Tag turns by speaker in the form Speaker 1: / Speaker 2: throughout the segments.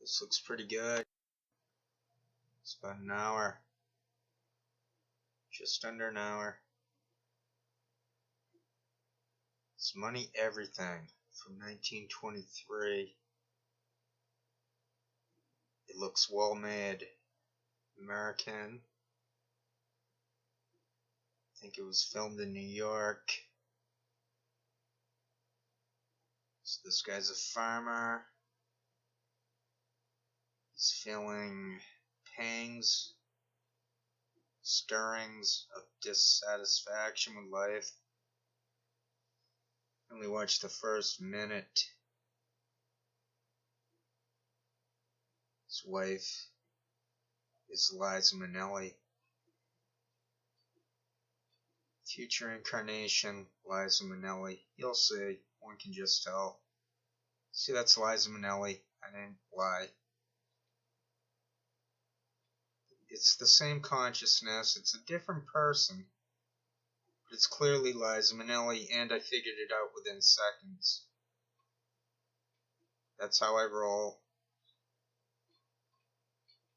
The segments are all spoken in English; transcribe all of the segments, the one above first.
Speaker 1: This looks pretty good. It's about an hour. Just under an hour. It's Money Everything from 1923. It looks well made. American. I think it was filmed in New York. So this guy's a farmer. He's feeling pangs, stirrings of dissatisfaction with life. Only watched the first minute. His wife is Liza Minnelli. Future incarnation, Liza Minnelli. You'll see. One can just tell. See, that's Liza Minnelli. I didn't lie. It's the same consciousness. It's a different person. But it's clearly Liza Minnelli, and I figured it out within seconds. That's how I roll.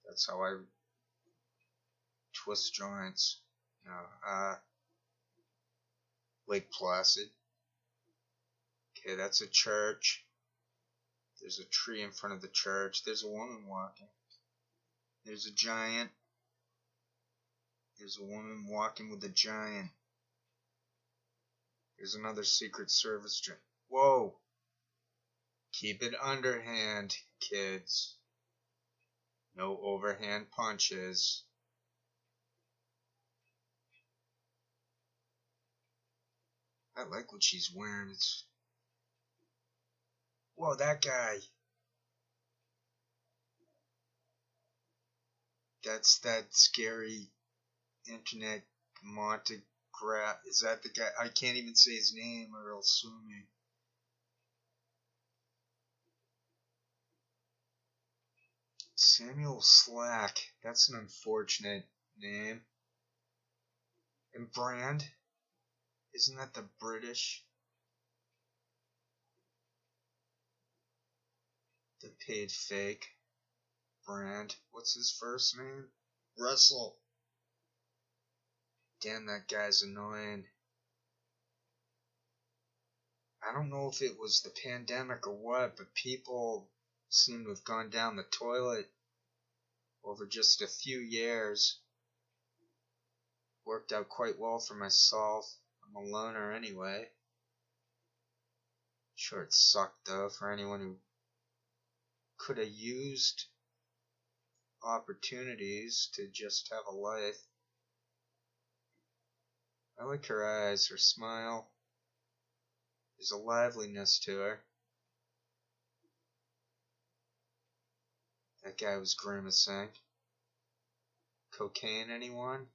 Speaker 1: That's how I twist joints. Lake Placid. Okay, that's a church. There's a tree in front of the church. There's a woman walking. There's a giant. There's a woman walking with a giant. There's another Secret Service giant. Whoa! Keep it underhand, kids. No overhand punches. I like what she's wearing. Whoa, that guy. That's that scary internet Montegraph. Is that the guy? I can't even say his name or he'll sue me. Samuel Slack. That's an unfortunate name. And Brand? Isn't that the British? The paid fake. Brand. What's his first name? Russell. Damn, that guy's annoying. I don't know if it was the pandemic or what, but people seem to have gone down the toilet over just a few years. Worked out quite well for myself. I'm a loner anyway. Sure, it sucked though for anyone who could have used opportunities to just have a life. I like her eyes, her smile. There's a liveliness to her. That guy was grimacing. Cocaine, anyone?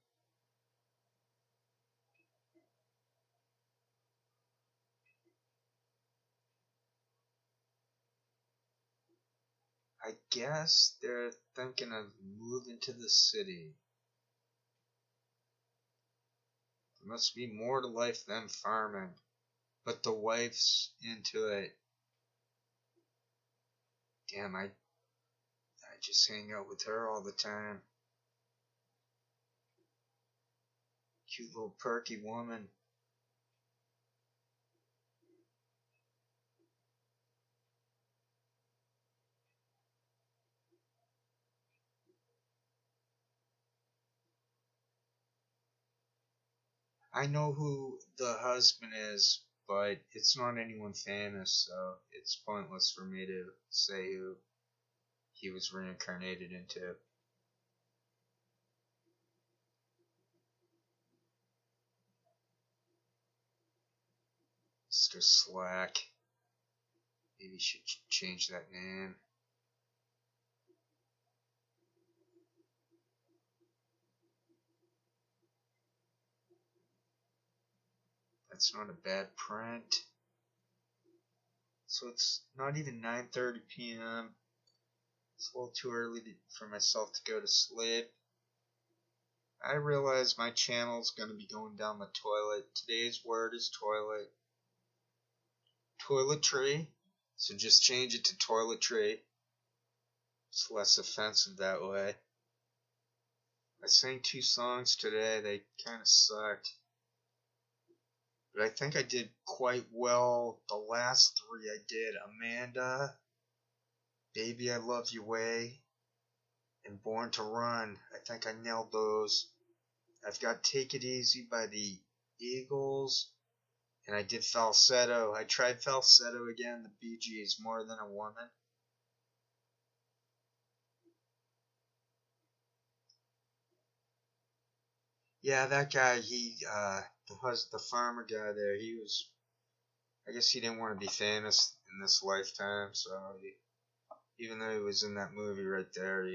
Speaker 1: I guess they're thinking of moving to the city. There must be more to life than farming. But the wife's into it. Damn, I just hang out with her all the time. Cute little perky woman. I know who the husband is, but it's not anyone famous, so it's pointless for me to say who he was reincarnated into. Mr. Slack. Maybe you should change that name. That's not a bad print. So it's not even 9:30 p.m. It's a little too early for myself to go to sleep. I realize my channel's going to be going down the toilet. Today's word is toilet. Toiletry. So just change it to toiletry. It's less offensive that way. I sang 2 songs today. They kind of sucked. But I think I did quite well. The last 3 I did. Amanda, Baby I Love Your Way, and Born to Run. I think I nailed those. I've got Take It Easy by the Eagles. And I did Falsetto. I tried Falsetto again. The Bee Gees, More Than a Woman. Yeah, that guy, the farmer guy there, I guess he didn't want to be famous in this lifetime, so even though he was in that movie right there,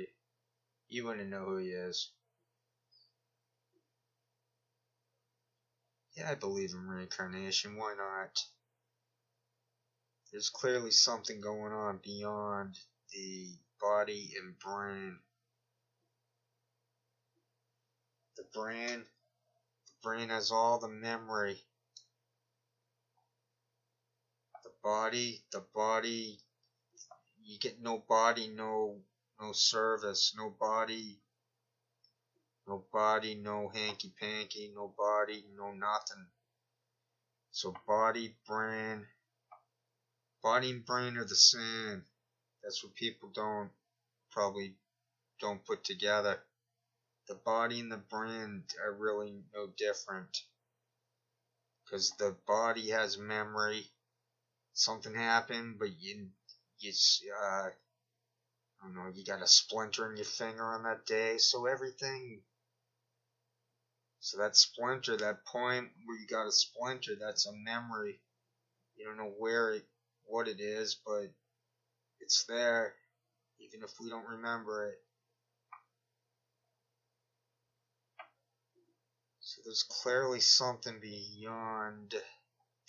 Speaker 1: you wouldn't know who he is. Yeah, I believe in reincarnation, why not? There's clearly something going on beyond the body and brain. The brain has all the memory. The body, you get no body, no service, no body, no hanky panky, no body, no nothing. So body and brain are the same. That's what people probably don't put together. The body and the brain are really no different. Because the body has memory. Something happened, but I don't know, you got a splinter in your finger on that day, so that splinter, that point where you got a splinter, that's a memory. You don't know what it is, but it's there, even if we don't remember it. So there's clearly something beyond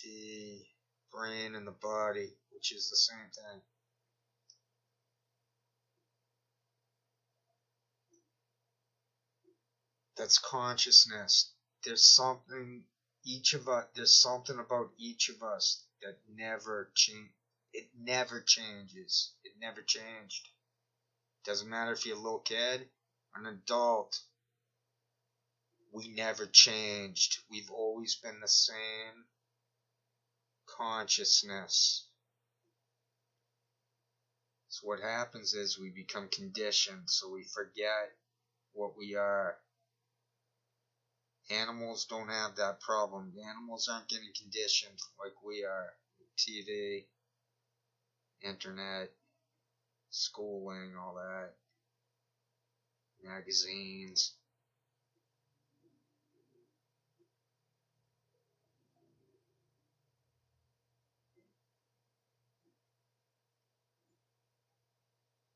Speaker 1: the brain and the body, which is the same thing. That's consciousness. There's something about each of us that never change. It never changes. It never changed. Doesn't matter if you're a little kid or an adult. We never changed. We've always been the same consciousness. So what happens is we become conditioned, so we forget what we are. Animals don't have that problem. Animals aren't getting conditioned like we are. TV, internet, schooling, all that, magazines.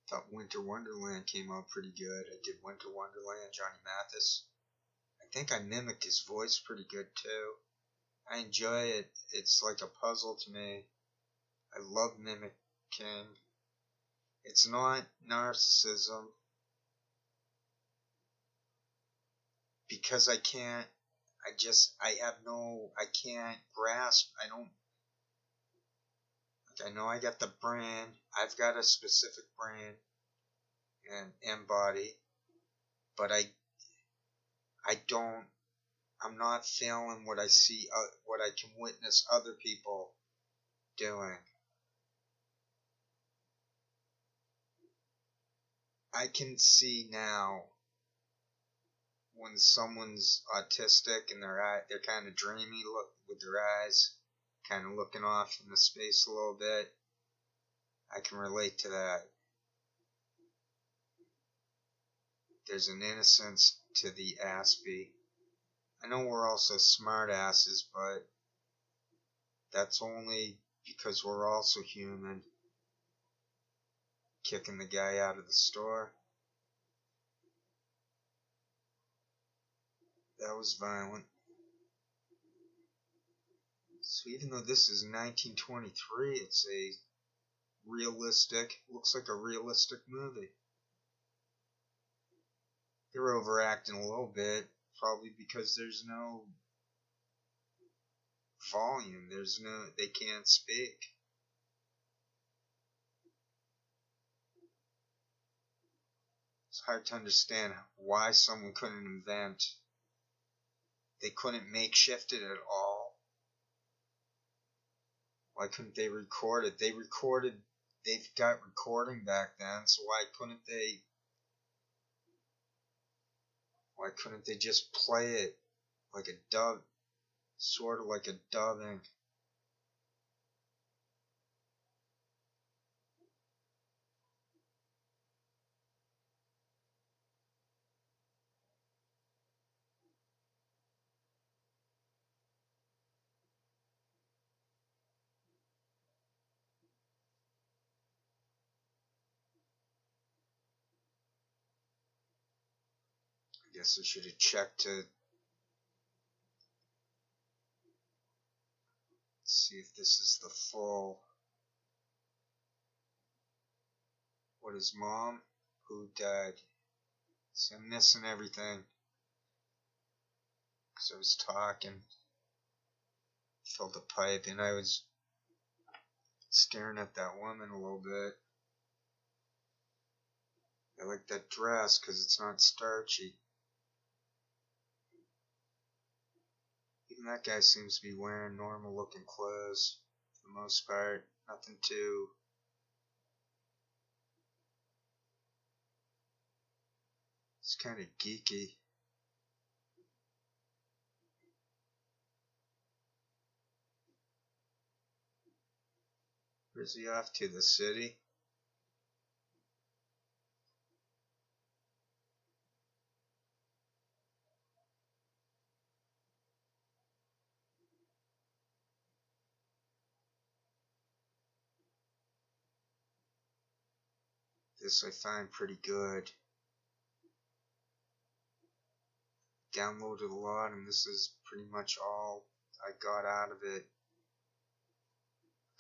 Speaker 1: Thought Winter Wonderland came out pretty good. I did Winter Wonderland, Johnny Mathis. I think I mimicked his voice pretty good too. I enjoy it. It's like a puzzle to me. I love mimicking. It's not narcissism because I can't grasp. I know I got the brain. I've got a specific brain and body, but I'm not feeling what I see, what I can witness other people doing. I can see now when someone's autistic and they're kind of dreamy with their eyes, kind of looking off into space a little bit. I can relate to that. There's an innocence to the Aspie. I know we're also smart asses, but that's only because we're also human. Kicking the guy out of the store. That was violent. So even though this is 1923, it's looks like a realistic movie. They're overacting a little bit, probably because there's no volume. They can't speak. It's hard to understand why someone they couldn't makeshift it at all. Why couldn't they record it? They've got recording back then, so why couldn't they just play it like a dub, sort of like a dubbing? I guess I should have checked to see if this is the full. What is mom? Who died? So I'm missing everything. Because I was talking. Filled a pipe and I was staring at that woman a little bit. I like that dress because it's not starchy. Even that guy seems to be wearing normal looking clothes for the most part. Nothing too. It's kind of geeky. Where's he off to? The city? This I find pretty good. Downloaded a lot, and this is pretty much all I got out of it.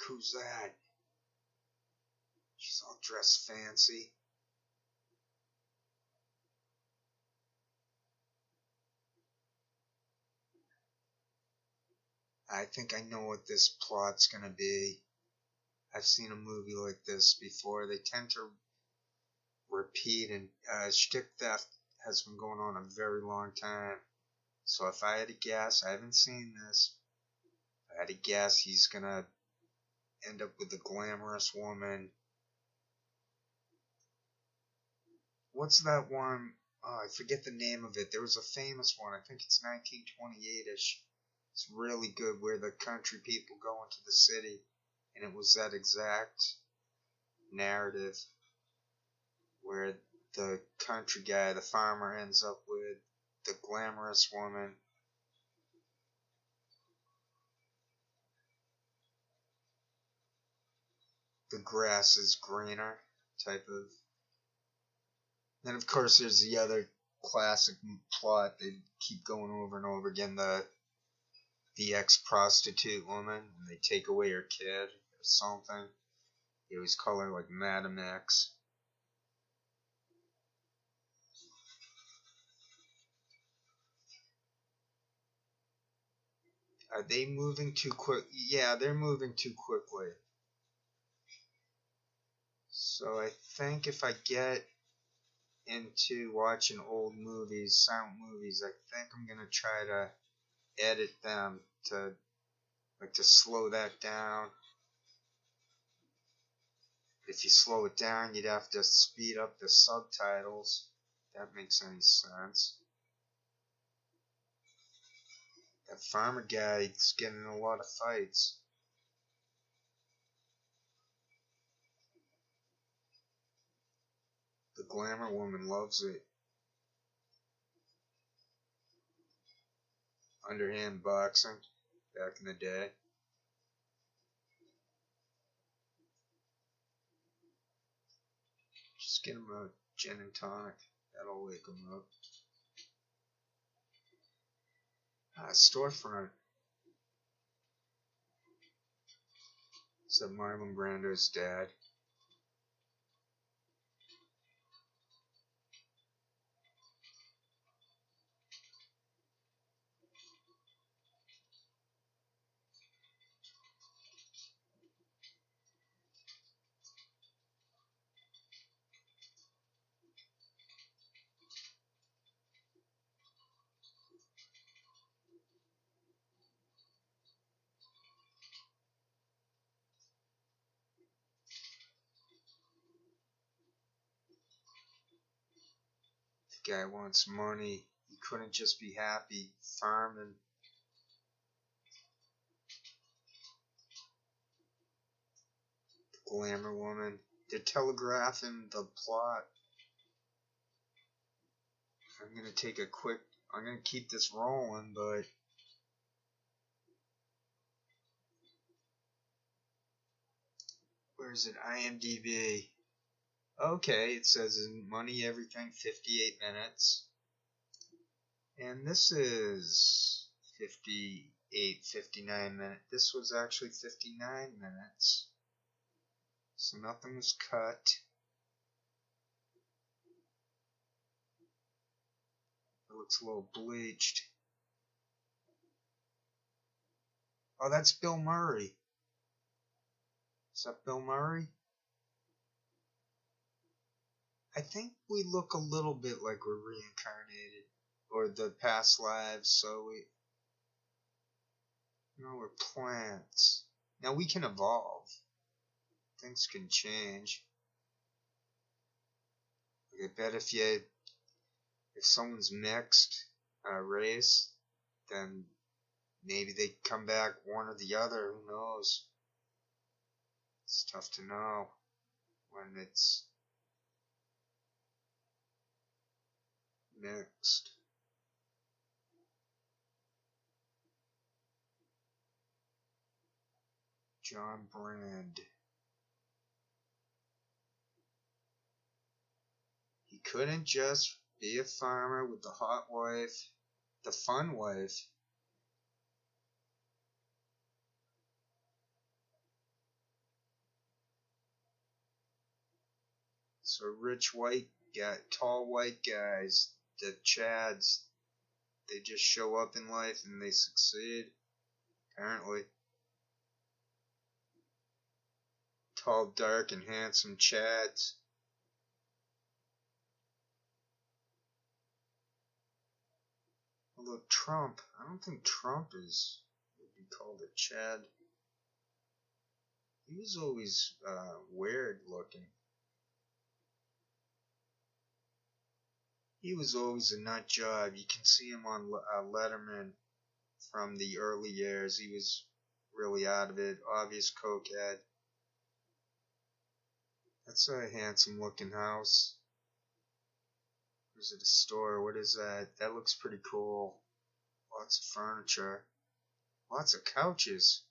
Speaker 1: Who's that? She's all dressed fancy. I think I know what this plot's gonna be. I've seen a movie like this before. They tend to repeat, and shtick theft has been going on a very long time. So if I had to guess, I haven't seen this. If I had to guess, he's gonna end up with a glamorous woman. What's that one? Oh, I forget the name of it. There was a famous one. I think it's 1928-ish. It's really good where the country people go into the city, and it was that exact narrative where the country guy, the farmer, ends up with the glamorous woman. The grass is greener type of. Then of course there's the other classic plot they keep going over and over again, the ex-prostitute woman, and they take away her kid or something. They always call her like Madam X. Are they moving too quick? Yeah, they're moving too quickly. So I think if I get into watching old movies, silent movies, I think I'm gonna try to edit them to slow that down. If you slow it down, you'd have to speed up the subtitles. If that makes any sense. That farmer guy's getting in a lot of fights. The glamour woman loves it. Underhand boxing back in the day. Just get him a gin and tonic. That'll wake him up. Storefront. It's Marlon Brando's dad. Guy wants money. He couldn't just be happy farming. Glamour woman. They're telegraphing the plot. I'm gonna keep this rolling, but where's it? IMDb. Okay, it says in Money Everything 58 minutes. And this is 59 minutes. This was actually 59 minutes. So nothing was cut. It looks a little bleached. Oh, that's Bill Murray. Is that Bill Murray? I think we look a little bit like we're reincarnated. Or the past lives, so we're plants. Now we can evolve. Things can change. I bet if someone's mixed race, then maybe they come back one or the other. Who knows? It's tough to know when it's mixed. John Brand. He couldn't just be a farmer with the hot wife, the fun wife. So rich white guy, tall white guys, the Chads, they just show up in life and they succeed. Apparently. Tall, dark, and handsome Chads. Although Trump, I don't think Trump would be called a Chad. He was always weird looking. He was always a nut job. You can see him on Letterman from the early years. He was really out of it. Obvious cokehead. That's a handsome looking house. Or is it a store? What is that? That looks pretty cool. Lots of furniture. Lots of couches.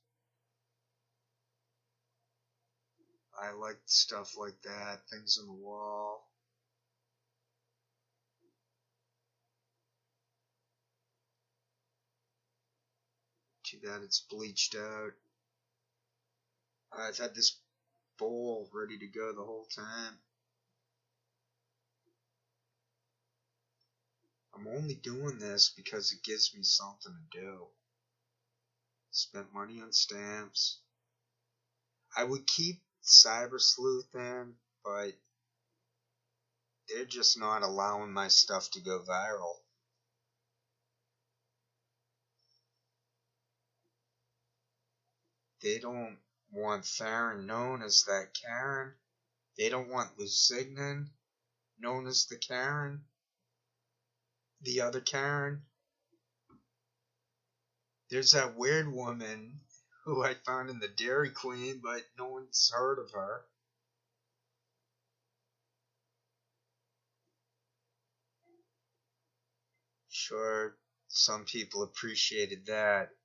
Speaker 1: I like stuff like that. Things on the wall. Too bad it's bleached out. I've had this bowl ready to go the whole time. I'm only doing this because it gives me something to do. Spent money on stamps. I would keep Cyber Sleuth in, but they're just not allowing my stuff to go viral. They don't want Farron known as that Karen. They don't want Lusignan known as the Karen. The other Karen. There's that weird woman who I found in the Dairy Queen, but no one's heard of her. Sure, some people appreciated that.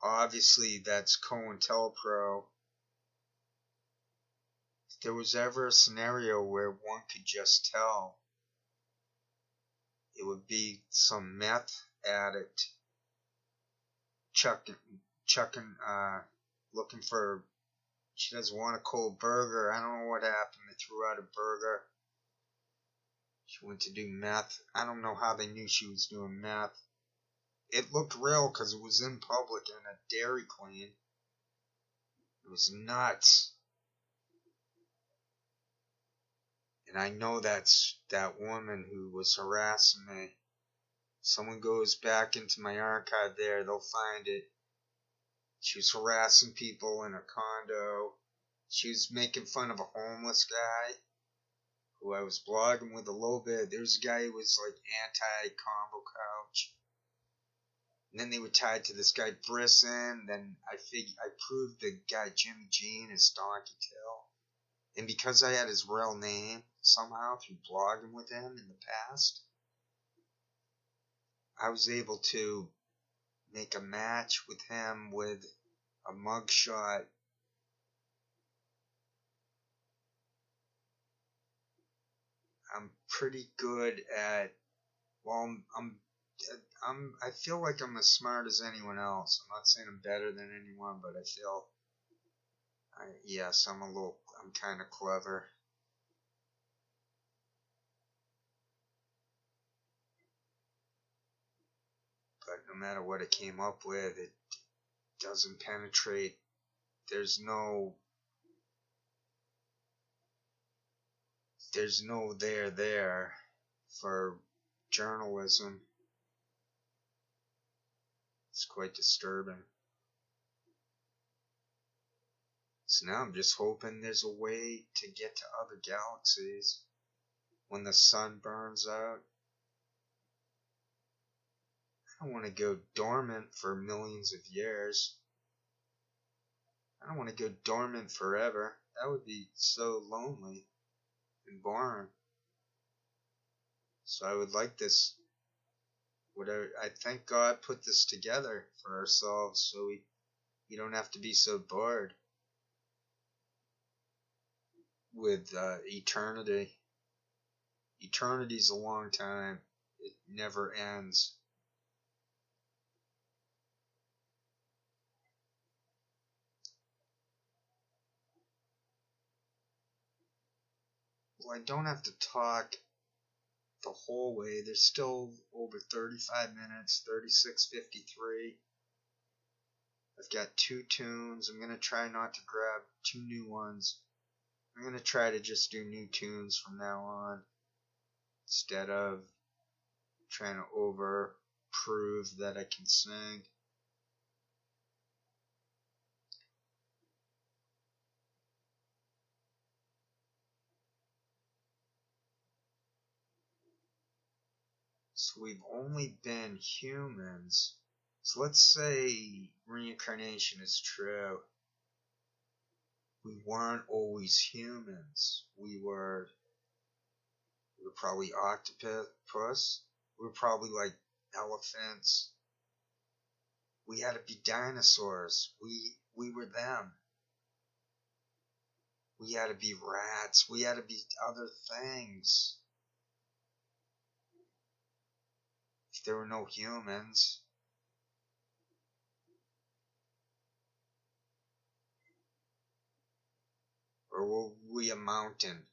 Speaker 1: Obviously, that's COINTELPRO. If there was ever a scenario where one could just tell, it would be some meth addict looking for, she doesn't want a cold burger. I don't know what happened. They threw out a burger. She went to do meth. I don't know how they knew she was doing meth. It looked real because it was in public in a Dairy Queen. It was nuts. And I know that's that woman who was harassing me. Someone goes back into my archive there, they'll find it. She was harassing people in a condo. She was making fun of a homeless guy who I was blogging with a little bit. There's a guy who was like anti-combo couch. And then they were tied to this guy Brisson. Then I proved the guy Jimmy Jean is Donkey Tail. And because I had his real name somehow through blogging with him in the past, I was able to make a match with him with a mugshot. I'm pretty good at, well, I feel like I'm as smart as anyone else. I'm not saying I'm better than anyone, but I feel, yes, I'm kind of clever. But no matter what I came up with, it doesn't penetrate. There's no there for journalism. It's quite disturbing. So now I'm just hoping there's a way to get to other galaxies when the sun burns out. I don't want to go dormant for millions of years. I don't want to go dormant forever. That would be so lonely and boring. So I would like this. I thank God put this together for ourselves so we don't have to be so bored with eternity. Eternity's a long time. It never ends. Well, I don't have to talk the whole way. There's still over 35 minutes, 36:53. I've got 2 tunes. I'm going to try not to grab 2 new ones. I'm going to try to just do new tunes from now on instead of trying to prove that I can sing. So we've only been humans. So let's say reincarnation is true. We weren't always humans. We were probably octopus. We were probably like elephants. We had to be dinosaurs. We were them. We had to be rats. We had to be other things. If there were no humans. Or were we a mountain?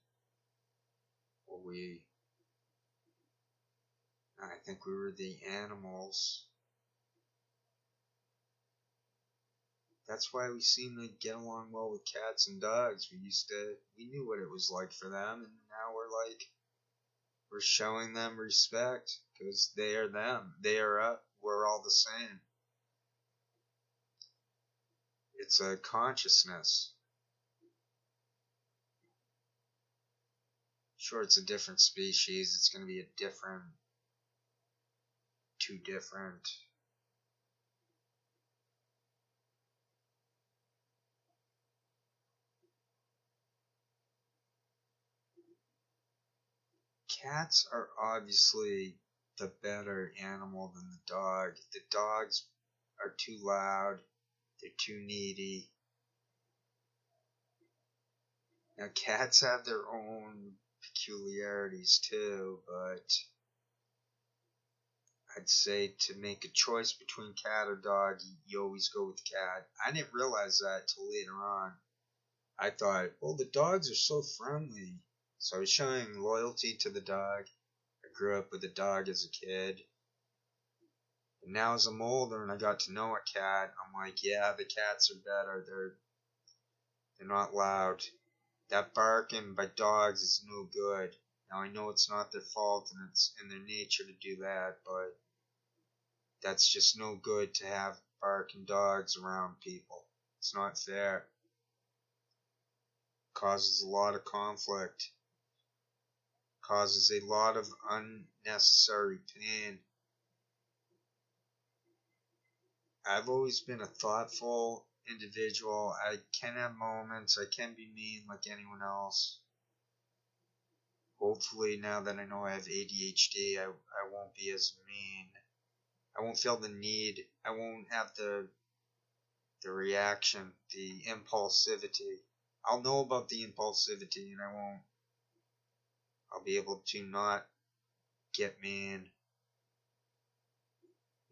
Speaker 1: I think we were the animals. That's why we seem to get along well with cats and dogs. We knew what it was like for them, and now we're showing them respect because they are them. They are us. We're all the same. It's a consciousness. Sure, it's a different species. It's going to be two different. Cats are obviously the better animal than the dog. The dogs are too loud. They're too needy. Now, cats have their own peculiarities too, but I'd say to make a choice between cat or dog, you always go with cat. I didn't realize that till later on. I thought, well, the dogs are so friendly. So I was showing loyalty to the dog. I grew up with a dog as a kid. And now as I'm older and I got to know a cat, I'm like, yeah, the cats are better. They're not loud. That barking by dogs is no good. Now I know it's not their fault and it's in their nature to do that, but that's just no good to have barking dogs around people. It's not fair. It causes a lot of conflict. causes a lot of unnecessary pain. I've always been a thoughtful individual. I can have moments, I can be mean like anyone else. Hopefully, now that I know I have ADHD, I won't be as mean. I won't feel the need. I won't have the reaction, the impulsivity. I'll know about the impulsivity and I'll be able to not get mean.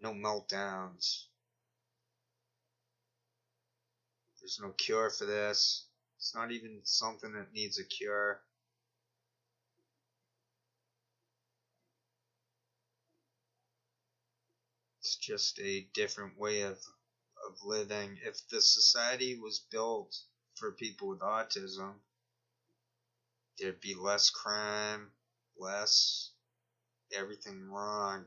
Speaker 1: No meltdowns. There's no cure for this. It's not even something that needs a cure. It's just a different way of living. If the society was built for people with autism, there'd be less crime, less everything wrong.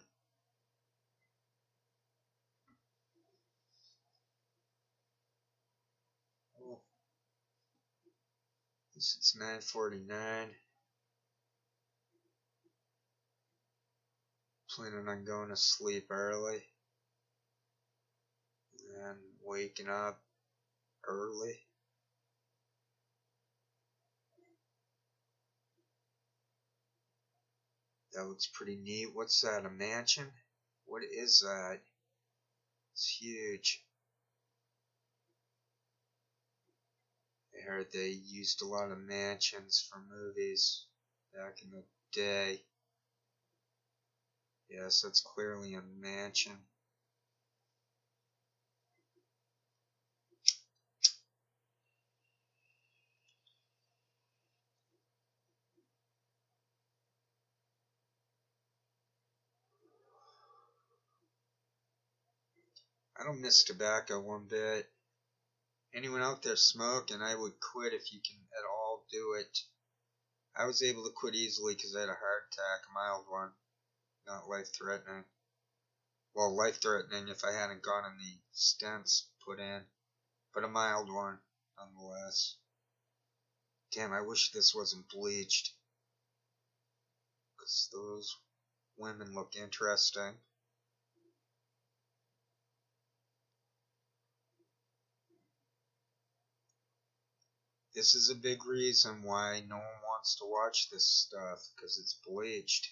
Speaker 1: Well, at least it's 9:49. Planning on going to sleep early and waking up early. That looks pretty neat. What's that, a mansion? What is that? It's huge. I heard they used a lot of mansions for movies back in the day. Yes, that's clearly a mansion. I don't miss tobacco one bit. Anyone out there smoking, I would quit if you can at all do it. I was able to quit easily because I had a heart attack, a mild one, not life-threatening. Well, life-threatening if I hadn't gotten the stents put in, but a mild one, nonetheless. Damn, I wish this wasn't bleached, because those women look interesting. This is a big reason why no one wants to watch this stuff, because it's bleached.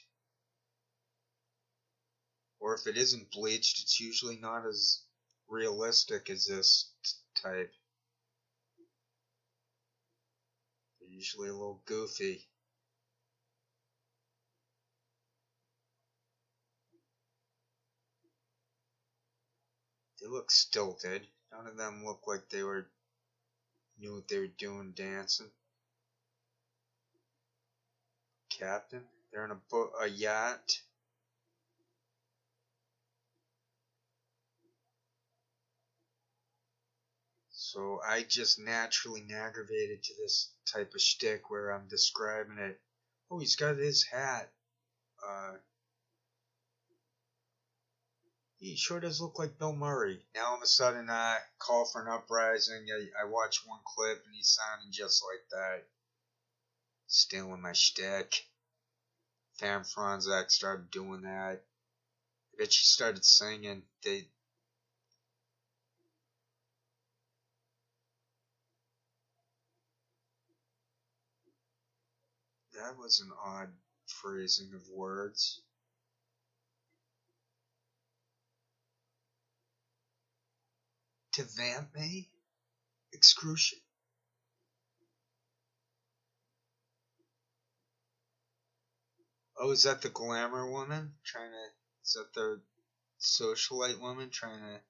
Speaker 1: Or if it isn't bleached, it's usually not as realistic as this type. They're usually a little goofy. They look stilted. None of them look like they knew what they were doing dancing. Captain, they're in a yacht. So I just naturally aggravated to this type of shtick where I'm describing it. Oh, he's got his hat. He sure does look like Bill Murray. Now all of a sudden, call for an uprising. I watch one clip and he's sounding just like that. Stealing my shtick. Farrah Fronzak started doing that. I bet she started singing. That was an odd phrasing of words. To vamp me? Excruciating. Oh, is that the glamour woman? Is that the socialite woman trying to...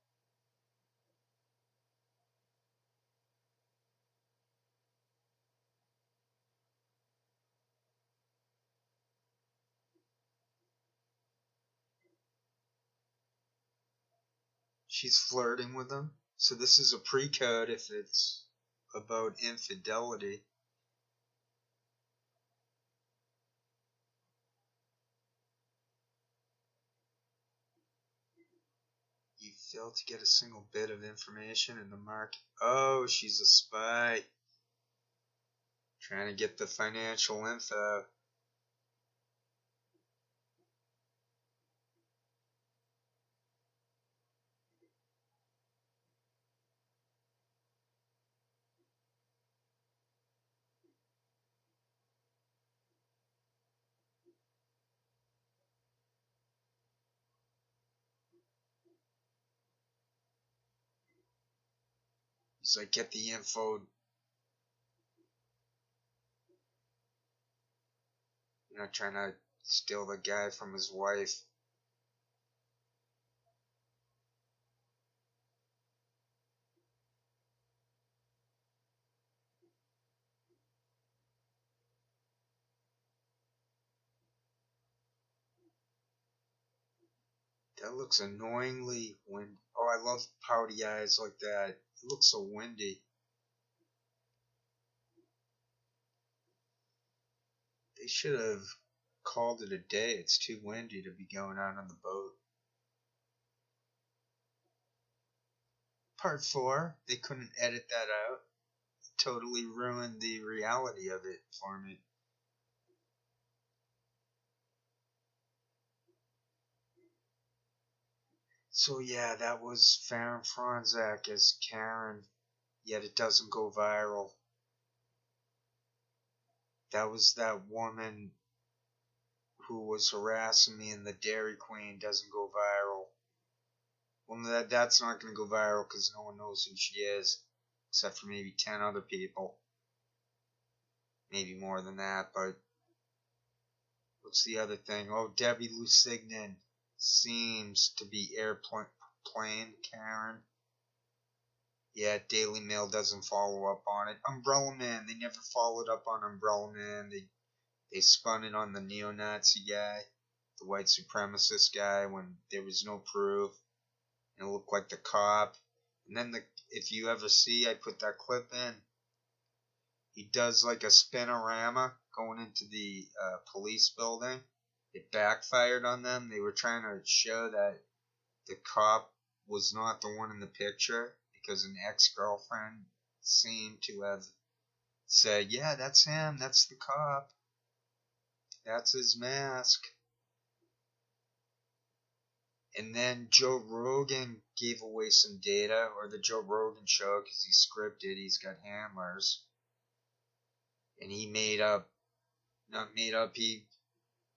Speaker 1: She's flirting with him? So this is a pre-code if it's about infidelity. You failed to get a single bit of information in the market. Oh, she's a spy. Trying to get the financial info. He's like, get the info. Trying to steal the guy from his wife. That looks annoyingly windy. Oh, I love pouty eyes like that. It looks so windy. They should have called it a day. It's too windy to be going out on the boat. Part 4, they couldn't edit that out. It totally ruined the reality of it for me. So yeah, that was Farron Franzak as Karen, yet it doesn't go viral. That was that woman who was harassing me in the Dairy Queen, doesn't go viral. Well, that's not going to go viral because no one knows who she is, except for maybe 10 other people. Maybe more than that, but what's the other thing? Oh, Debbie Lusignan seems to be airplane Karen. Yeah, Daily Mail doesn't follow up on it. Umbrella Man, they never followed up on Umbrella Man. They spun it on the neo-Nazi guy, the white supremacist guy, when there was no proof. And it looked like the cop. And then if you ever see, I put that clip in. He does like a spinorama going into the police building. It backfired on them. They were trying to show that the cop was not the one in the picture because an ex-girlfriend seemed to have said, yeah, that's him, that's the cop, that's his mask. And then Joe Rogan gave away some data, or the Joe Rogan show, because he's scripted, he's got handlers. And he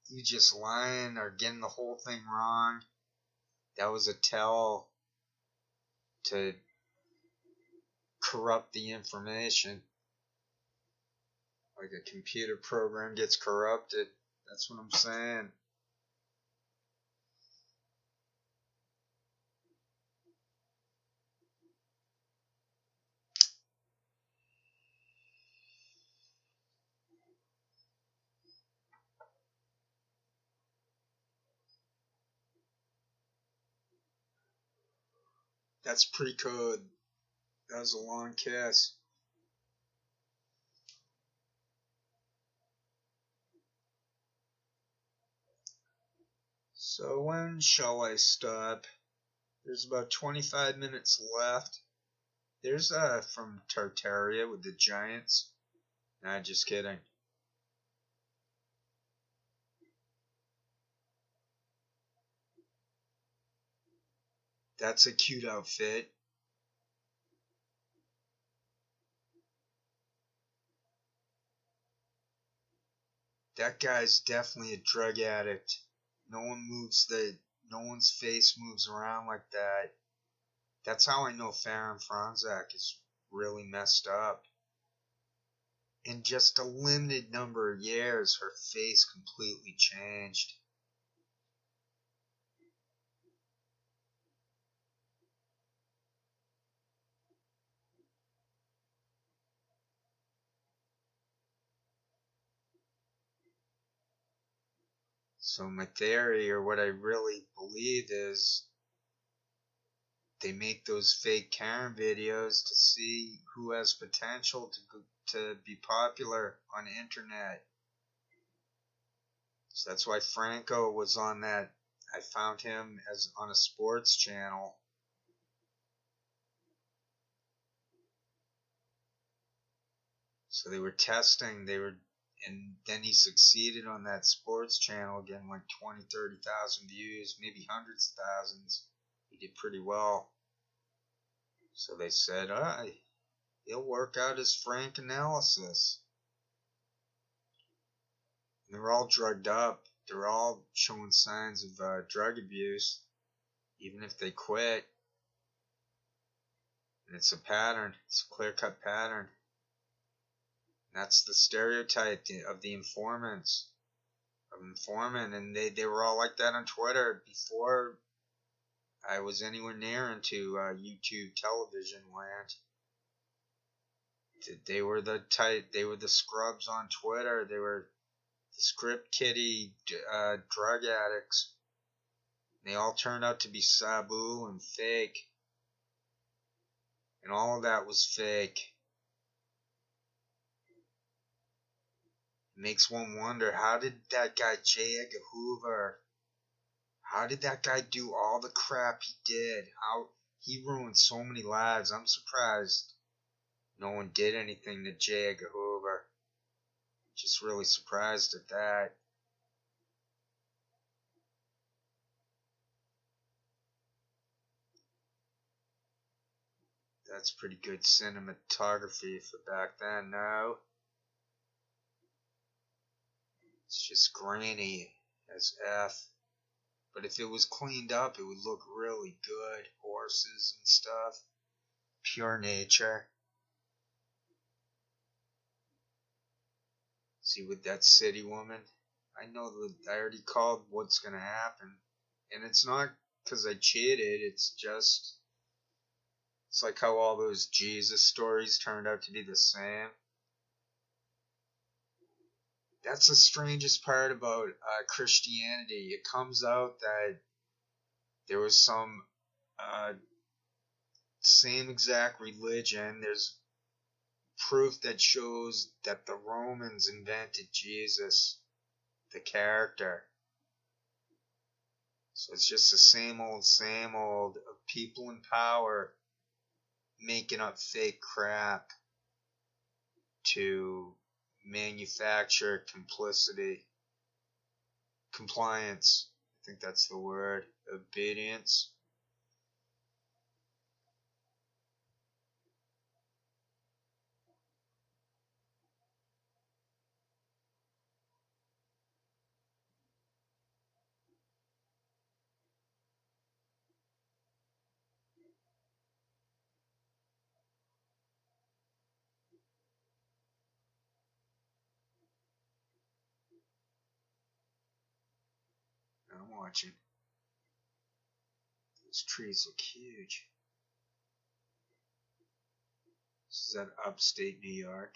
Speaker 1: he just lying or getting the whole thing wrong. That was a tell to corrupt the information. Like a computer program gets corrupted. That's what I'm saying. That's pre-code. That was a long kiss. So when shall I stop? There's about 25 minutes left. There's from Tartaria with the Giants. Nah, just kidding. That's a cute outfit. That guy's definitely a drug addict. No one's face moves around like that. That's how I know Farron Franzak is really messed up. In just a limited number of years, her face completely changed. So my theory, or what I really believe, is they make those fake Karen videos to see who has potential to be popular on the internet. So that's why Franco was on that. I found him as on a sports channel. So they were testing, and then he succeeded on that sports channel, getting like 20, 30,000 views, maybe hundreds of thousands. He did pretty well. So they said, he'll work out his frank analysis. And they're all drugged up. They're all showing signs of drug abuse, even if they quit. And it's a pattern. It's a clear-cut pattern. And that's the stereotype of the informants. Of informant. And they were all like that on Twitter before I was anywhere near into YouTube television land. They were the type. They were the scrubs on Twitter. They were the script kiddie drug addicts. They all turned out to be Sabu and fake. And all of that was fake. It makes one wonder, how did that guy J. Edgar Hoover, how did that guy do all the crap he did? How he ruined so many lives. I'm surprised no one did anything to J. Edgar Hoover. Just really surprised at that. That's pretty good cinematography for back then, no? It's just grainy as F. But if it was cleaned up, it would look really good. Horses and stuff. Pure nature. See, with that city woman, I know that I already called what's going to happen. And it's not because I cheated, it's just, it's like how all those Jesus stories turned out to be the same. That's the strangest part about Christianity. It comes out that there was some same exact religion. There's proof that shows that the Romans invented Jesus, the character. So it's just the same old of people in power making up fake crap to manufacture compliance. I think that's the word. Obedience. I'm watching. These trees look huge. This is at upstate New York.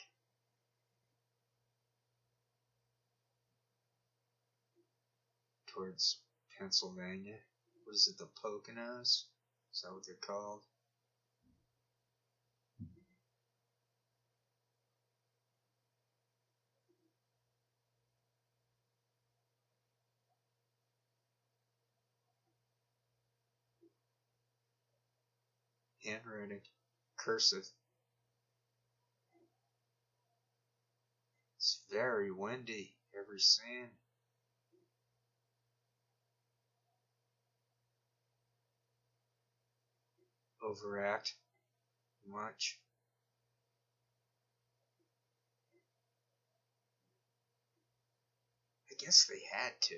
Speaker 1: Towards Pennsylvania. What is it, the Poconos? Is that what they're called? Handwriting. Cursive. It's very windy. Every scene. Overact much. I guess they had to.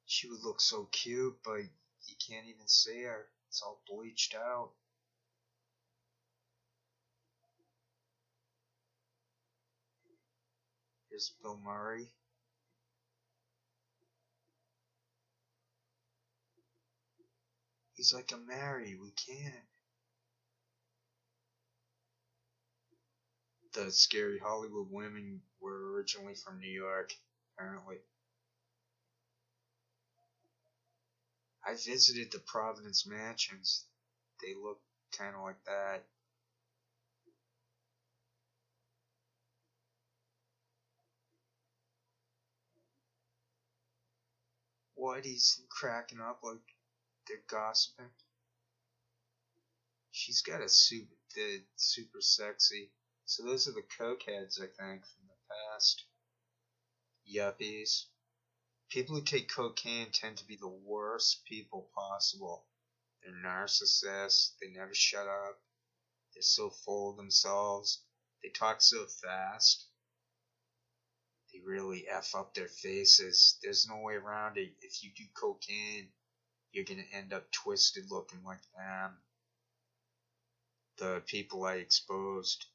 Speaker 1: She would look so cute, but you can't even see her. It's all bleached out. Here's Bill Murray. He's like, I'm married, we can't. The scary Hollywood women were originally from New York, apparently. I visited the Providence Mansions. They look kind of like that. What? He's cracking up like they're gossiping. She's got a super sexy. So those are the cokeheads, I think, from the past. Yuppies. People who take cocaine tend to be the worst people possible. They're narcissists. They never shut up. They're so full of themselves. They talk so fast. They really F up their faces. There's no way around it. If you do cocaine, you're going to end up twisted looking like them. the people I exposed.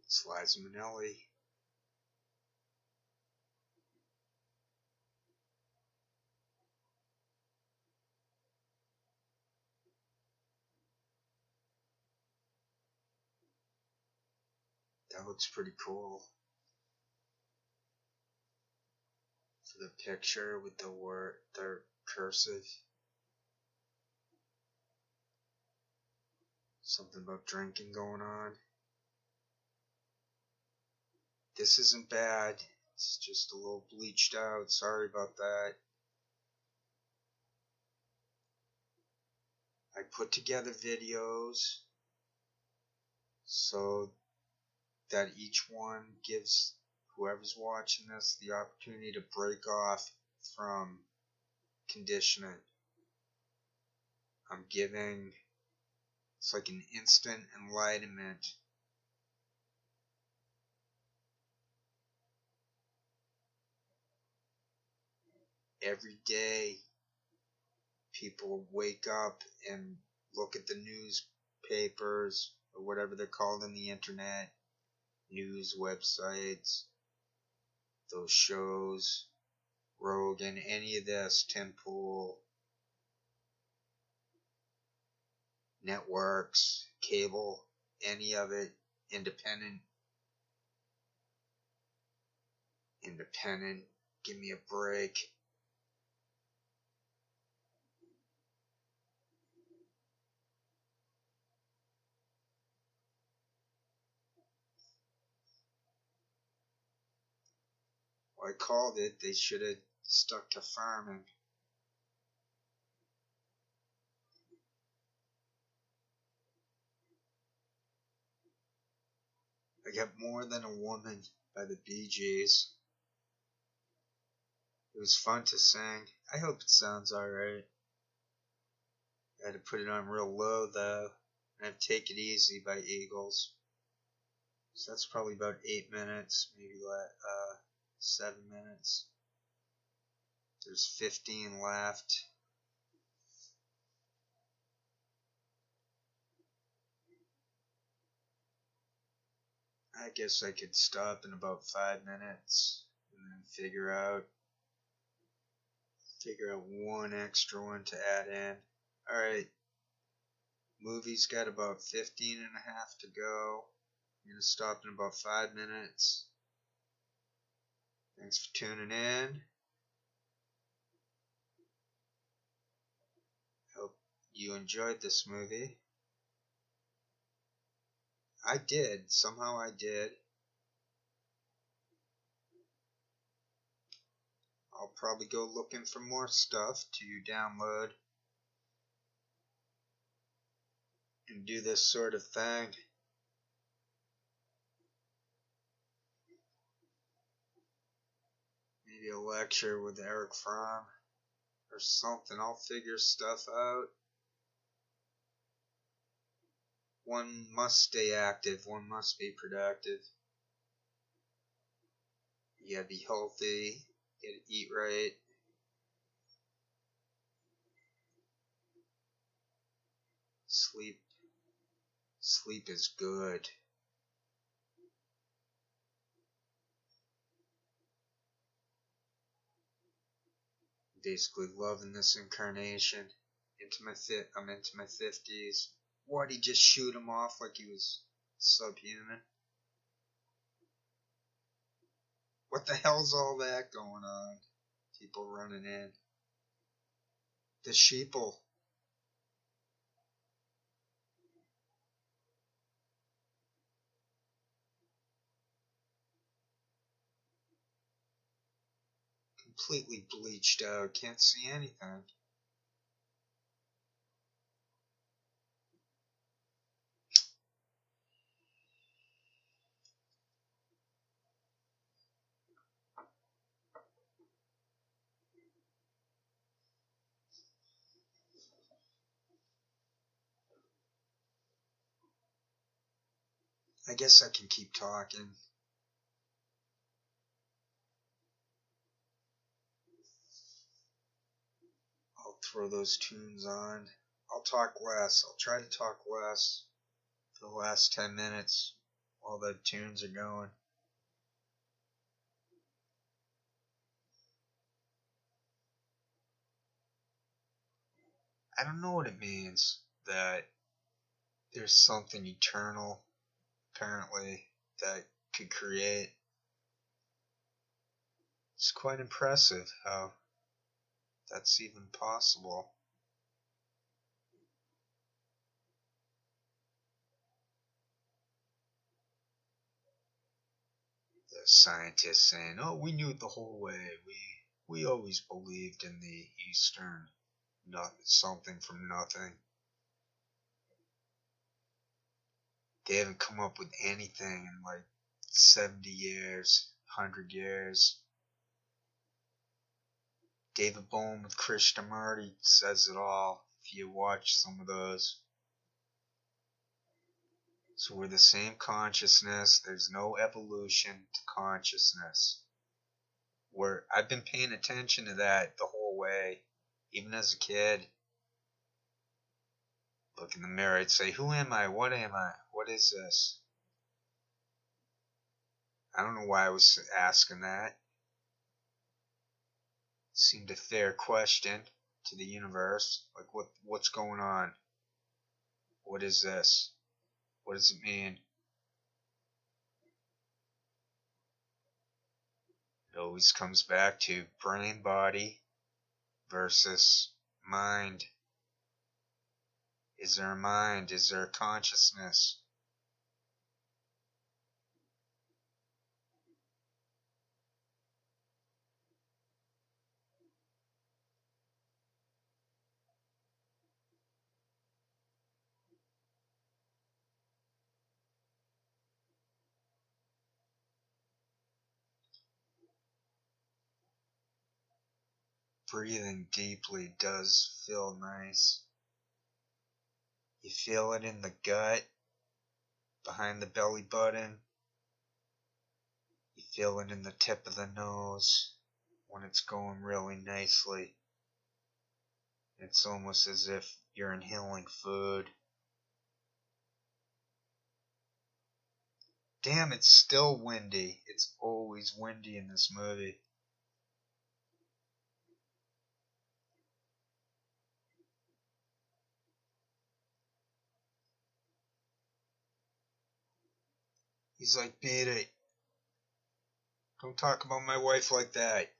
Speaker 1: It's Liza Minnelli. That looks pretty cool. For the picture with the word, the cursive. Something about drinking going on. This isn't bad. It's just a little bleached out. Sorry about that. I put together videos so that each one gives whoever's watching this the opportunity to break off from conditioning. I'm giving, it's like an instant enlightenment. Every day, people wake up and look at the newspapers or whatever they're called on the internet, news websites, those shows, Rogan, any of this, Tim Pool, networks, cable, any of it, independent, give me a break. Well, I called it, they should have stuck to farming. I got More Than a Woman by the Bee Gees. It was fun to sing. I hope it sounds alright. I had to put it on real low though. I have Take It Easy by Eagles. So that's probably about 8 minutes, maybe 7 minutes. There's 15 left. I guess I could stop in about 5 minutes and then figure out one extra one to add in. Alright, movie's got about 15 and a half to go. I'm going to stop in about 5 minutes. Thanks for tuning in. Hope you enjoyed this movie. I did. Somehow I did. I'll probably go looking for more stuff to download and do this sort of thing. Maybe a lecture with Eric Fromm or something. I'll figure stuff out. One must stay active. One must be productive. You gotta be healthy. You gotta eat right. Sleep. Sleep is good. Basically loving this incarnation. I'm into my 50s. Why'd he just shoot him off like he was subhuman? What the hell's all that going on? People running in. The sheeple. Completely bleached out. Can't see anything. I guess I can keep talking. I'll throw those tunes on. I'll talk less. I'll try to talk less for the last 10 minutes while the tunes are going. I don't know what it means that there's something eternal, apparently, that could create. It's quite impressive how that's even possible. The scientists saying, "Oh, we knew it the whole way. We always believed in the Eastern, something from nothing." They haven't come up with anything in like 70 years, 100 years. David Bohm with Krishnamurti says it all if you watch some of those. So we're the same consciousness. There's no evolution to consciousness. I've been paying attention to that the whole way, even as a kid. Look in the mirror, I'd say, "Who am I? What am I? What is this?" I don't know why I was asking that. It seemed a fair question to the universe. Like, what's going on? What is this? What does it mean? It always comes back to brain body versus mind. Is there a mind? Is there a consciousness? Breathing deeply does feel nice. You feel it in the gut, behind the belly button. You feel it in the tip of the nose when it's going really nicely. It's almost as if you're inhaling food. Damn, it's still windy. It's always windy in this movie. He's like, "Beat it. Don't talk about my wife like that."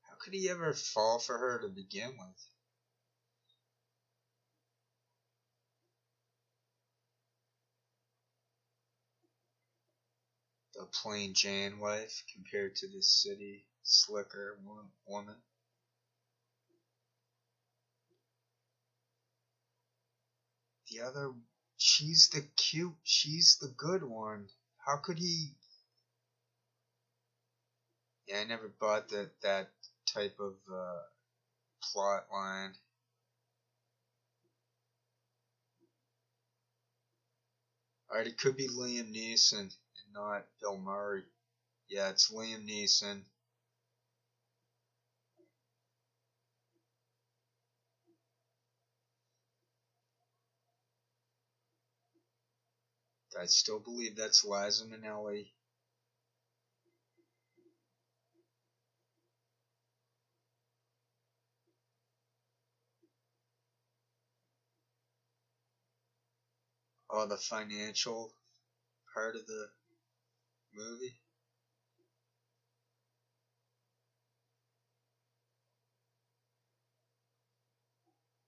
Speaker 1: How could he ever fall for her to begin with? The plain Jane wife compared to this city slicker woman. The other, she's the good one. How could he? Yeah, I never bought that type of plot line. Alright, it could be Liam Neeson and not Bill Murray. Yeah, it's Liam Neeson. I still believe that's Liza Minnelli. Oh, the financial part of the movie.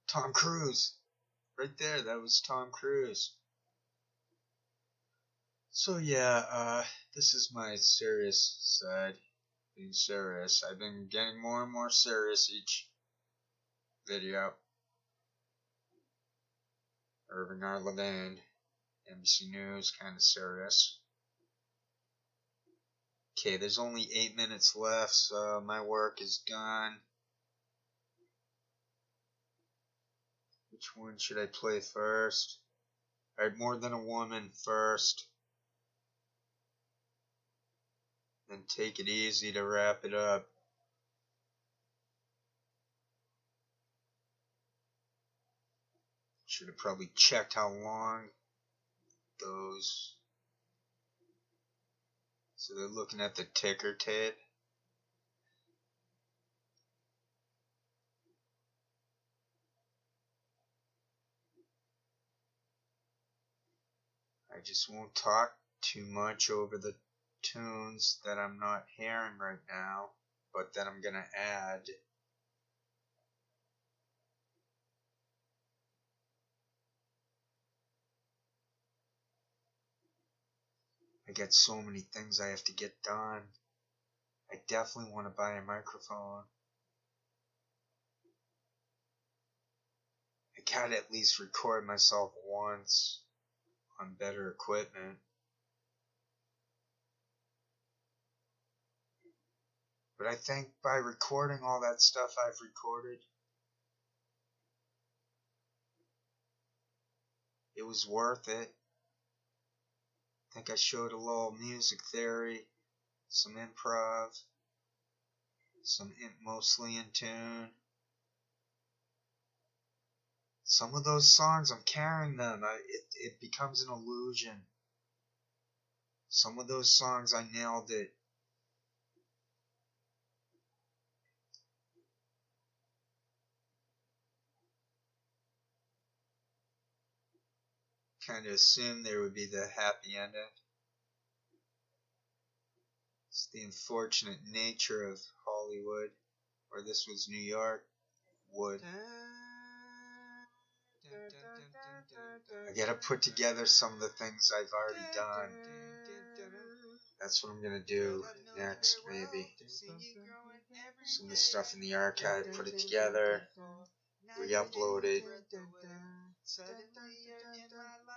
Speaker 1: Tom Cruise. Right there, that was Tom Cruise. So yeah, this is my serious side. Being serious. I've been getting more and more serious each video. Irving R. Levine, NBC News, kinda serious. Okay, there's only 8 minutes left, so my work is done. Which one should I play first? Alright, More Than a Woman first. Then Take It Easy to wrap it up. Should have probably checked how long those. So they're looking at the ticker tape. I just won't talk too much over the tunes that I'm not hearing right now, but then I'm gonna add. I got so many things I have to get done. I definitely want to buy a microphone. I gotta at least record myself once on better equipment. But I think by recording all that stuff I've recorded, it was worth it. I think I showed a little music theory, some improv, some mostly in tune. Some of those songs, I'm carrying them. It becomes an illusion. Some of those songs, I nailed it. Kind of assumed there would be the happy ending. It's the unfortunate nature of Hollywood, or this was New York, would. I gotta put together some of the things I've already done. That's what I'm gonna do next, maybe. Some of the stuff in the archive, put it together, re-upload it,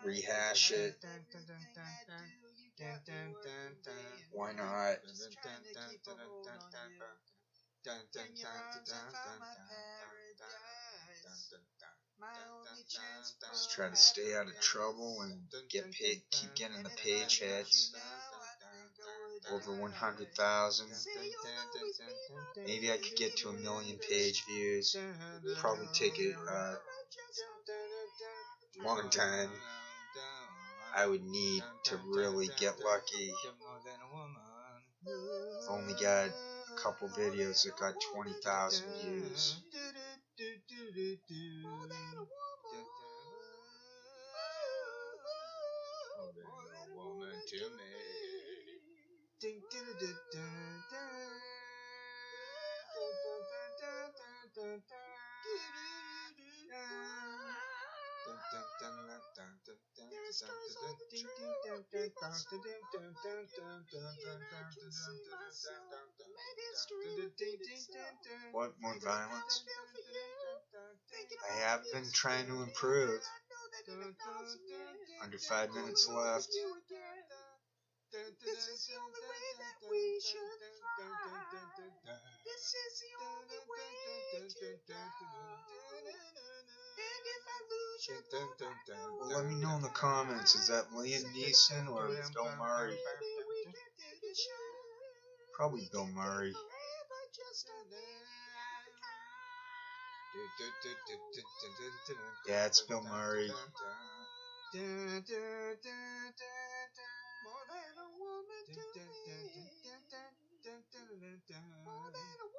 Speaker 1: rehash it. Why not? Just try to stay out of trouble and get paid, keep getting the page hits. Over 100,000. Maybe I could get to 1 million page views. Probably take a long time. I would need to really get lucky. I've only got a couple videos that got 20,000 views. What, more violence? I have been trying to improve. Under 5 minutes left. This is the only way that we should fly. This is the only way to go. And if I lose you, well, let me know in the comments. Is that Liam Neeson or Bill Murray? Probably Bill Murray. Yeah, it's Bill Murray.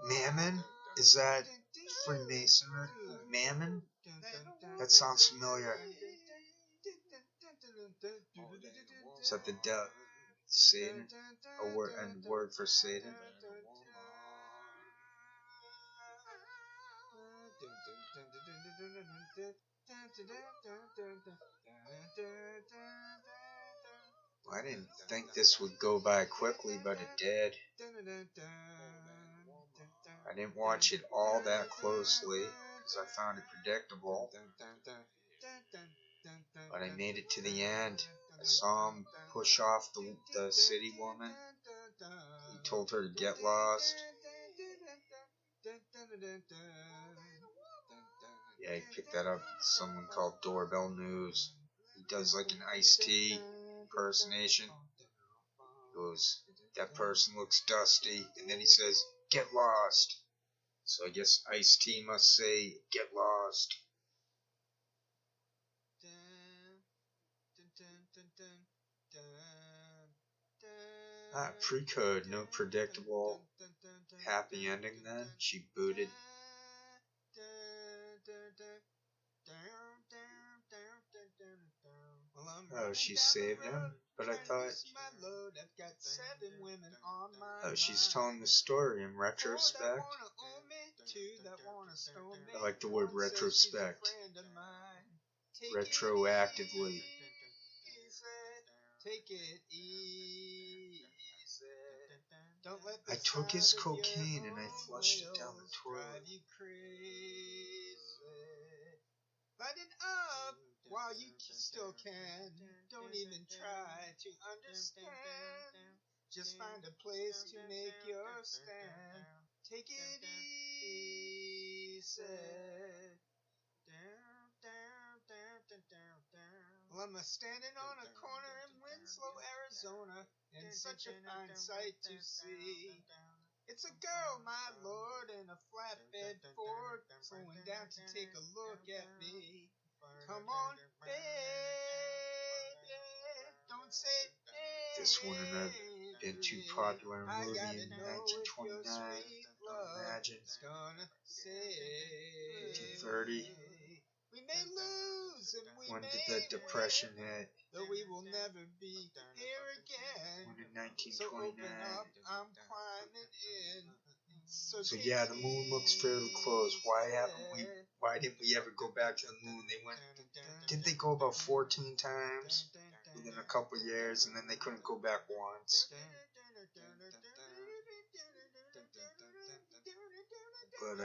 Speaker 1: Mammon? Is that Freemasonry? Mammon? That sounds familiar. Is that the Satan? A word for Satan? Well, I didn't think this would go by quickly, but it did. I didn't watch it all that closely because I found it predictable. But I made it to the end. I saw him push off the city woman. He told her to get lost. Yeah, he picked that up. Someone called Doorbell News. He does like an Ice-T impersonation. He goes, that person looks dusty, and then he says, get lost. So I guess Ice-T must say, get lost. Pre-code, no predictable happy ending then. She booted. Oh, she saved him? But I thought... Oh, she's telling the story in retrospect? I like the word retrospect. Retroactively. I took his cocaine and I flushed it down the toilet. Lighten up while you still can. Don't even try to understand. Just find a place to make your stand. Take it easy. Well, I'm standing on a corner in Winslow, Arizona, and such a fine sight to see. It's a girl, my lord, in a flatbed Ford, slowing down to take a look at me. Come on, baby, don't say baby. This wouldn't have been too popular movie in 1929. Imagine. 1930. We may lose and we when did the Depression hit? Though we will never be here again. When in 1929. So open up, I'm climbing in. So yeah, the moon looks fairly close. Why didn't we ever go back to the moon? Didn't they go about 14 times within a couple years, and then they couldn't go back once? But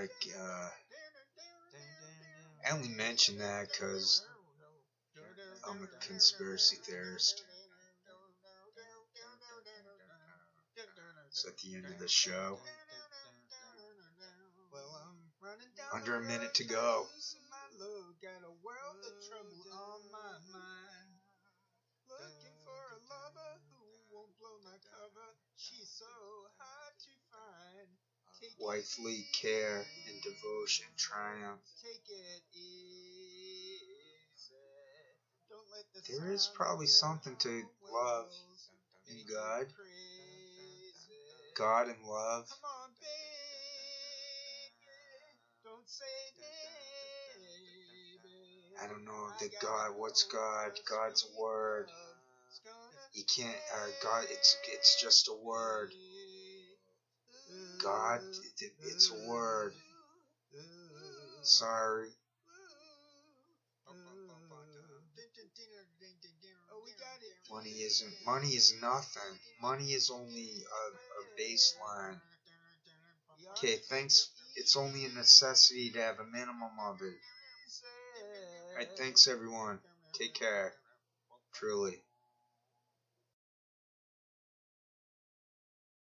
Speaker 1: I only mention that because I'm a conspiracy theorist. It's at the end of the show. Under a minute to go. Got a world of trouble on my mind. Looking for a lover who won't blow my cover. She's so hard to find. Wifely care and devotion triumph. Take it easy. Don't let the there is probably something to love in God. God and love. Come on, baby. Don't say baby. I don't know the God. What's God? God's a word. You can't. God. It's just a word. God. It's a word. Sorry. Money is nothing. Money is only a baseline. Okay, thanks. It's only a necessity to have a minimum of it. Alright, thanks everyone. Take care. Truly.